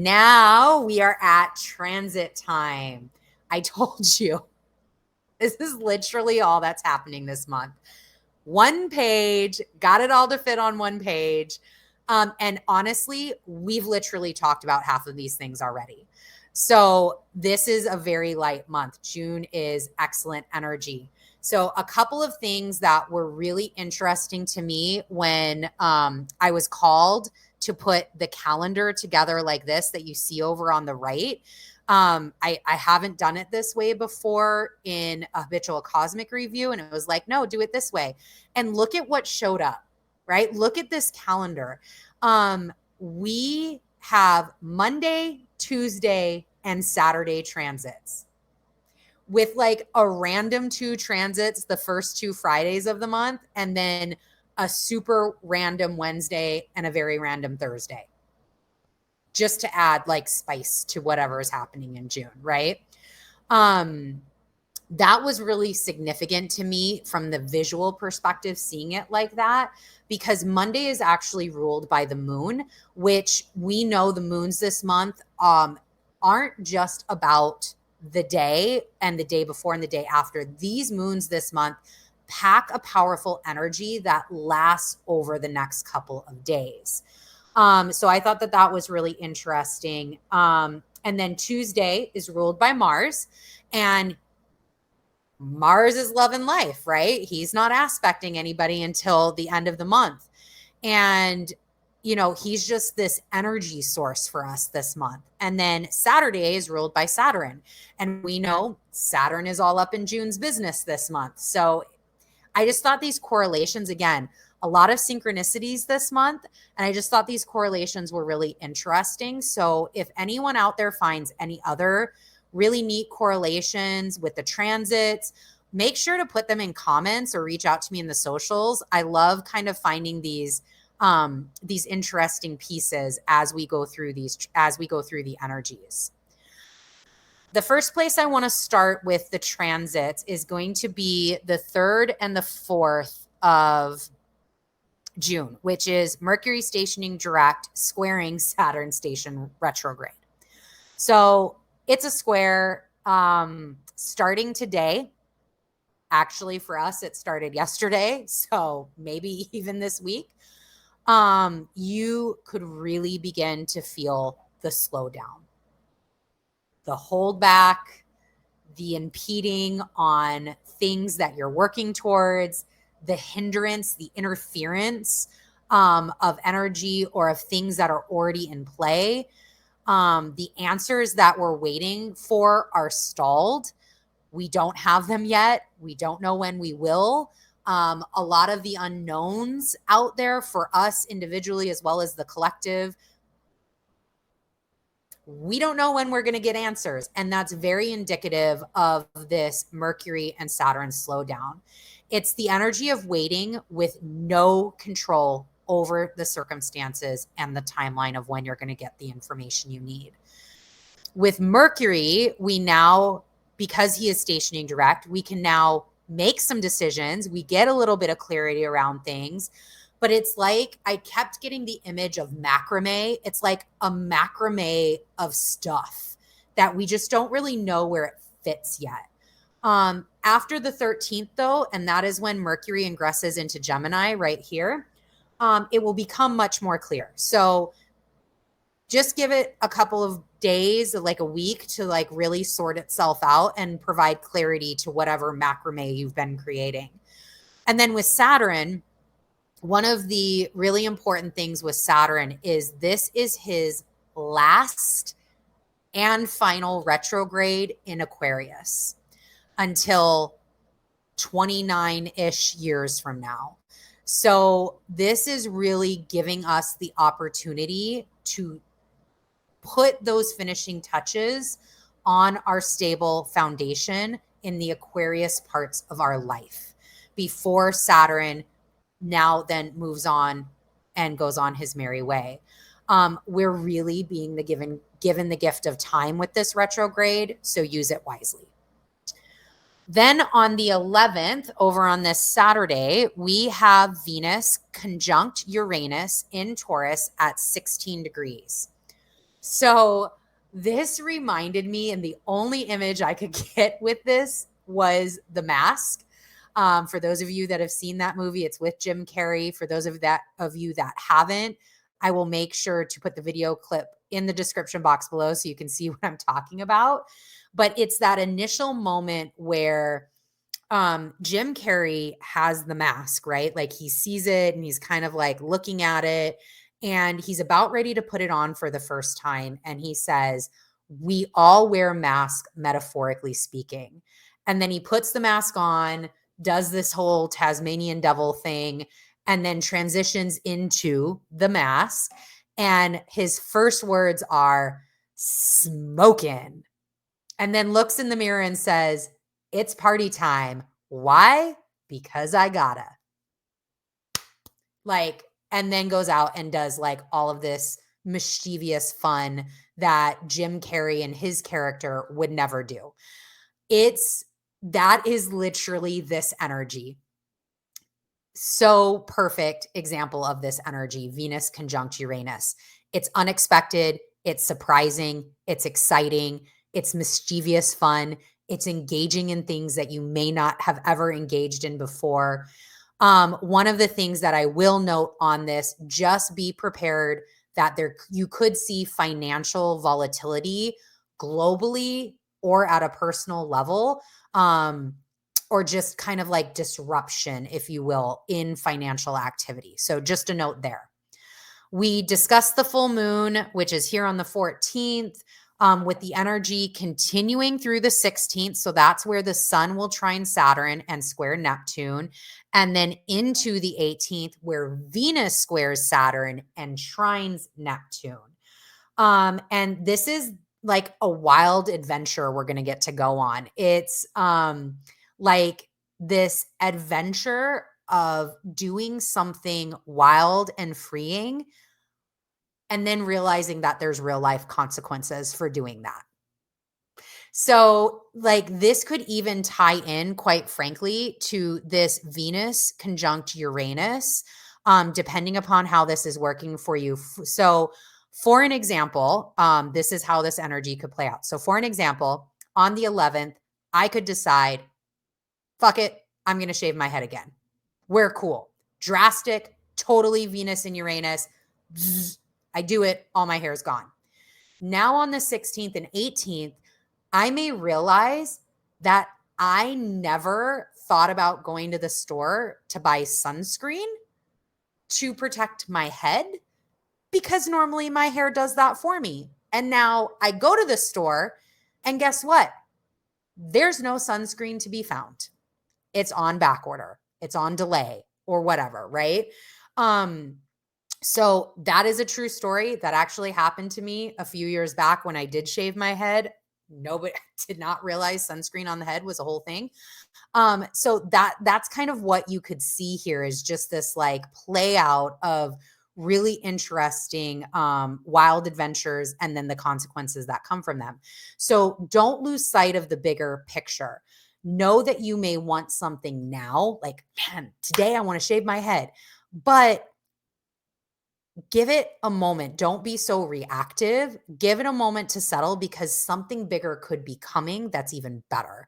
now we are at transit time. I told you, this is literally all that's happening this month. One page, got it all to fit on one page. And honestly, we've literally talked about half of these things already. So this is a very light month. June is excellent energy. So a couple of things that were really interesting to me when I was called to put the calendar together like this that you see over on the right. I haven't done it this way before in a habitual cosmic review. And it was like, no, do it this way. And look at what showed up, right? Look at this calendar. We have Monday, Tuesday, and Saturday transits with like a random 2 transits the first 2 Fridays of the month, and then a super random Wednesday and a very random Thursday, just to add like spice to whatever is happening in June, right? That was really significant to me from the visual perspective, seeing it like that, because Monday is actually ruled by the moon, which we know the moons this month aren't just about the day and the day before and the day after. These moons this month pack a powerful energy that lasts over the next couple of days. So I thought that that was really interesting. And then Tuesday is ruled by Mars, and Mars is love and life, right? He's not aspecting anybody until the end of the month. And, you know, he's just this energy source for us this month. And then Saturday is ruled by Saturn. And we know Saturn is all up in June's business this month. So I just thought these correlations, again, a lot of synchronicities this month. And I just thought these correlations were really interesting. So if anyone out there finds any other really neat correlations with the transits, make sure to put them in comments or reach out to me in the socials. I love kind of finding these interesting pieces as we go through the energies. The first place I want to start with the transits is going to be the 3rd and the 4th of June, which is Mercury stationing direct, squaring Saturn station retrograde. So it's a square starting today. Actually, for us, it started yesterday. So maybe even this week, you could really begin to feel the slowdown, the holdback, the impeding on things that you're working towards, the hindrance, the interference of energy or of things that are already in play. The answers that we're waiting for are stalled. We don't have them yet. We don't know when we will. A lot of the unknowns out there for us individually as well as the collective, we don't know when we're going to get answers. And that's very indicative of this Mercury and Saturn slowdown. It's the energy of waiting with no control over the circumstances and the timeline of when you're going to get the information you need. With Mercury, we now, because he is stationing direct, we can now make some decisions. We get a little bit of clarity around things, but it's like I kept getting the image of macrame. It's like a macrame of stuff that we just don't really know where it fits yet. After the 13th, though, and that is when Mercury ingresses into Gemini right here, it will become much more clear. So just give it a couple of days, like a week, to like really sort itself out and provide clarity to whatever macrame you've been creating. And then with Saturn, one of the really important things with Saturn is this is his last and final retrograde in Aquarius until 29-ish years from now. So this is really giving us the opportunity to put those finishing touches on our stable foundation in the Aquarius parts of our life before Saturn now then moves on and goes on his merry way. We're really being given the gift of time with this retrograde, so use it wisely. Then on the 11th, over on this Saturday, we have Venus conjunct Uranus in Taurus at 16 degrees. So this reminded me, and the only image I could get with this was The Mask. For those of you that have seen that movie, it's with Jim Carrey. For those of you that haven't, I will make sure to put the video clip in the description box below so you can see what I'm talking about. But it's that initial moment where Jim Carrey has the mask, right? Like he sees it and he's kind of like looking at it and he's about ready to put it on for the first time. And he says, "We all wear masks, metaphorically speaking." And then he puts the mask on, does this whole Tasmanian devil thing, and then transitions into the mask. And his first words are smoking. And then looks in the mirror and says, "It's party time. Why? Because I gotta." Like, and then goes out and does like all of this mischievous fun that Jim Carrey and his character would never do. That is literally this energy. So perfect example of this energy, Venus conjunct Uranus. It's unexpected, it's surprising, it's exciting, it's mischievous fun, it's engaging in things that you may not have ever engaged in before. One of the things that I will note on this, just be prepared that you could see financial volatility globally or at a personal level. Or just kind of like disruption, if you will, in financial activity. So just a note there. We discussed the full moon, which is here on the 14th, with the energy continuing through the 16th. So that's where the sun will trine Saturn and square Neptune. And then into the 18th, where Venus squares Saturn and trines Neptune. And this is like a wild adventure we're going to get to go on. It's like this adventure of doing something wild and freeing and then realizing that there's real life consequences for doing that. So like this could even tie in, quite frankly, to this Venus conjunct Uranus, depending upon how this is working for you. So for an example, this is how this energy could play out. So for an example, on the 11th, I could decide, fuck it, I'm going to shave my head again. We're cool. Drastic, totally Venus and Uranus. Bzz, I do it, all my hair is gone. Now on the 16th and 18th, I may realize that I never thought about going to the store to buy sunscreen to protect my head because normally my hair does that for me. And now I go to the store and guess what? There's no sunscreen to be found. It's on back order, it's on delay or whatever, right? So that is a true story that actually happened to me a few years back when I did shave my head. Nobody did not realize sunscreen on the head was a whole thing. So that's kind of what you could see here is just this like play out of really interesting wild adventures and then the consequences that come from them. So don't lose sight of the bigger picture. Know that you may want something now, like, man, today I want to shave my head, but give it a moment. Don't be so reactive. Give it a moment to settle because something bigger could be coming that's even better.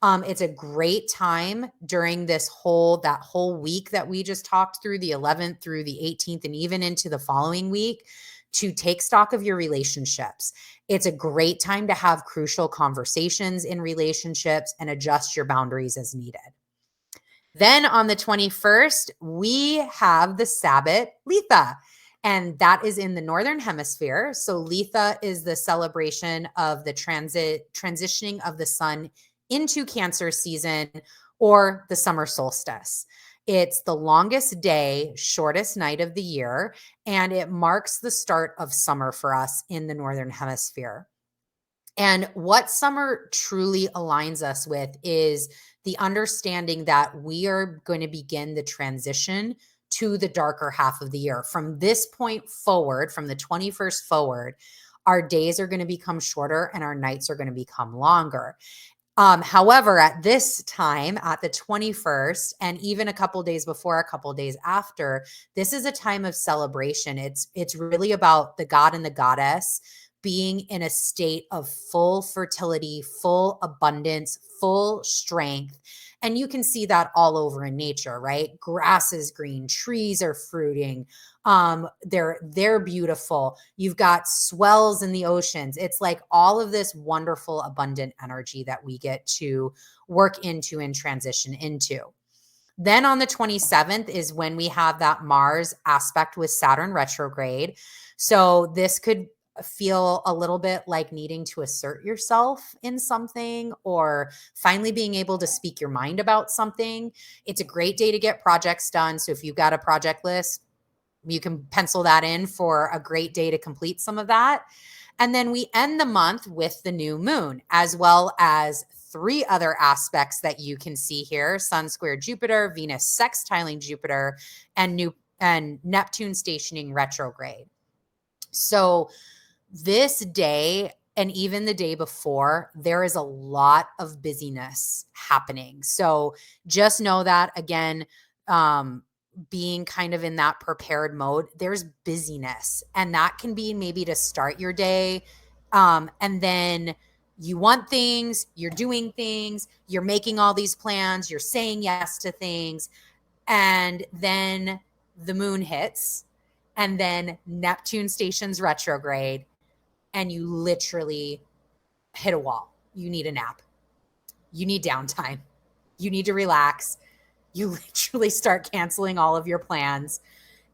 It's a great time during that whole week that we just talked through, the 11th through the 18th, and even into the following week, to take stock of your relationships. It's a great time to have crucial conversations in relationships and adjust your boundaries as needed. Then on the 21st, we have the Sabbat Litha, and that is in the Northern Hemisphere. So Litha is the celebration of the transitioning of the sun into Cancer season or the summer solstice. It's the longest day, shortest night of the year, and it marks the start of summer for us in the Northern Hemisphere. And what summer truly aligns us with is the understanding that we are going to begin the transition to the darker half of the year. From this point forward, from the 21st forward, our days are going to become shorter and our nights are going to become longer. However, at this time, at the 21st, and even a couple days before, a couple days after, this is a time of celebration. It's really about the god and the goddess being in a state of full fertility, full abundance, full strength. And you can see that all over in nature, right? Grass is green, trees are fruiting. They're beautiful. You've got swells in the oceans. It's like all of this wonderful, abundant energy that we get to work into and transition into. Then on the 27th is when we have that Mars aspect with Saturn retrograde. So this could feel a little bit like needing to assert yourself in something or finally being able to speak your mind about something. It's a great day to get projects done. So if you've got a project list, you can pencil that in for a great day to complete some of that. And then we end the month with the new moon, as well as 3 other aspects that you can see here: Sun square Jupiter, Venus sextiling Jupiter, and Neptune stationing retrograde. So this day and even the day before, there is a lot of busyness happening. So just know that, again, being kind of in that prepared mode, there's busyness, and that can be maybe to start your day. And then you want things, you're doing things, you're making all these plans, you're saying yes to things. And then the moon hits, and then Neptune stations retrograde, and you literally hit a wall. You need a nap. You need downtime. You need to relax. You literally start canceling all of your plans.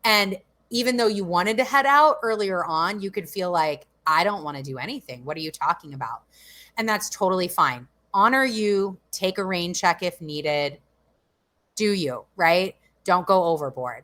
And even though you wanted to head out earlier on, you could feel like, I don't want to do anything. What are you talking about? And that's totally fine. Honor you, take a rain check if needed. Do you, right? Don't go overboard.